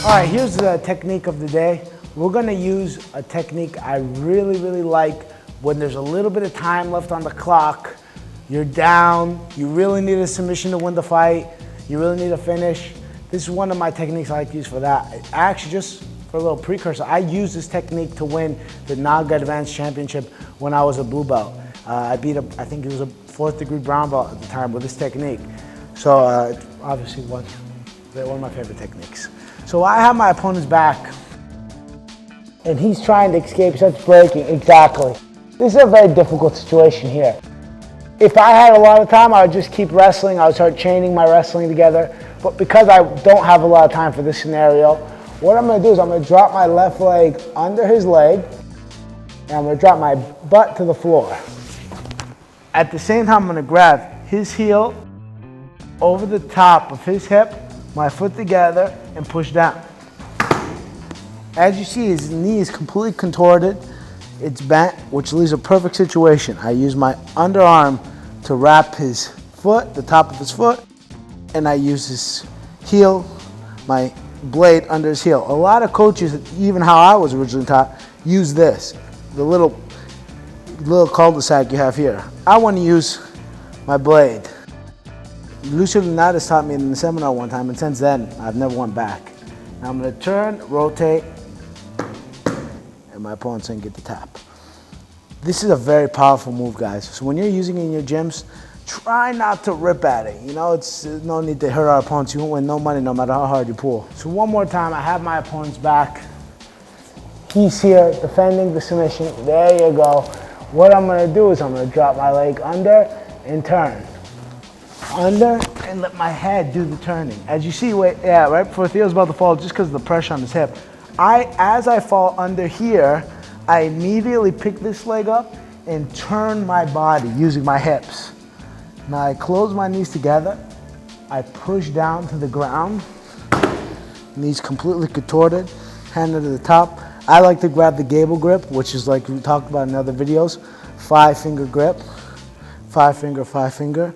All right, here's the technique of the day. We're gonna use a technique I really like when there's a little bit of time left on the clock. You're down, you really need a submission to win the fight, you really need a finish. This is one of my techniques I like to use for that. Actually, just for a little precursor, I used this technique to win the Naga Advanced Championship when I was a blue belt. I beat I think it was a 4th degree brown belt at the time with this technique. So obviously one of my favorite techniques. So I have my opponent's back, and he's trying to escape such breaking. Exactly. This is a very difficult situation here. If I had a lot of time, I would just keep wrestling. I would start chaining my wrestling together. But because I don't have a lot of time for this scenario, what I'm gonna do is I'm gonna drop my left leg under his leg, and I'm gonna drop my butt to the floor. At the same time, I'm gonna grab his heel over the top of his hip, my foot together, and push down. As you see, his knee is completely contorted. It's bent, which leaves a perfect situation. I use my underarm to wrap his foot, the top of his foot, and I use his heel, my blade under his heel. A lot of coaches, even how I was originally taught, use this, the little cul-de-sac you have here. I want to use my blade. Lucio Donatis taught me in the seminar one time, and since then, I've never went back. Now I'm gonna turn, rotate, and my opponent's gonna get the tap. This is a very powerful move, guys. So when you're using it in your gyms, try not to rip at it. You know, it's no need to hurt our opponents. You won't win no money no matter how hard you pull. So one more time, I have my opponent's back. He's here defending the submission. There you go. What I'm gonna do is I'm gonna drop my leg under and turn. Under and let my head do the turning. As you see, right before Theo's about to fall, just because of the pressure on his hip, as I fall under here, I immediately pick this leg up and turn my body using my hips. Now I close my knees together, I push down to the ground, knees completely contorted, hand to the top. I like to grab the gable grip, which is like we talked about in other videos, 5-finger grip, 5-finger,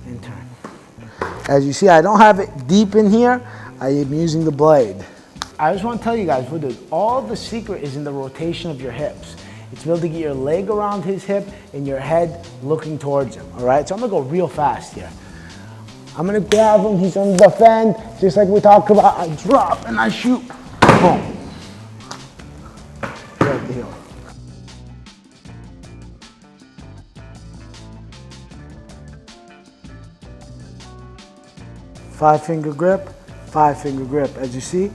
and turn. As you see, I don't have it deep in here. I am using the blade. I just want to tell you guys, all the secret is in the rotation of your hips. It's able to get your leg around his hip and your head looking towards him, all right? So I'm gonna go real fast here. I'm gonna grab him, he's gonna defend, just like we talked about. I drop and I shoot, boom. Right the heel. 5-finger grip, 5-finger grip. As you see,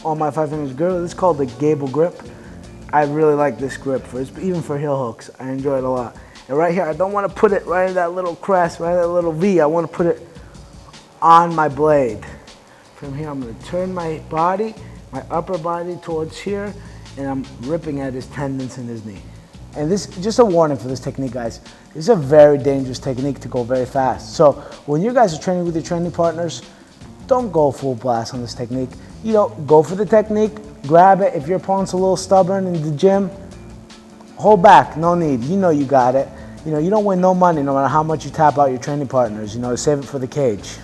on my 5-finger grip, this is called the gable grip. I really like this grip, even for heel hooks. I enjoy it a lot. And right here, I don't want to put it right in that little crest, right in that little V. I want to put it on my blade. From here, I'm going to turn my body, my upper body towards here, and I'm ripping at his tendons in his knee. And this, just a warning for this technique, guys. This is a very dangerous technique to go very fast. So when you guys are training with your training partners, don't go full blast on this technique. You know, go for the technique, grab it. If your opponent's a little stubborn in the gym, hold back, no need. You know you got it. You know, you don't win no money no matter how much you tap out your training partners. You know, save it for the cage.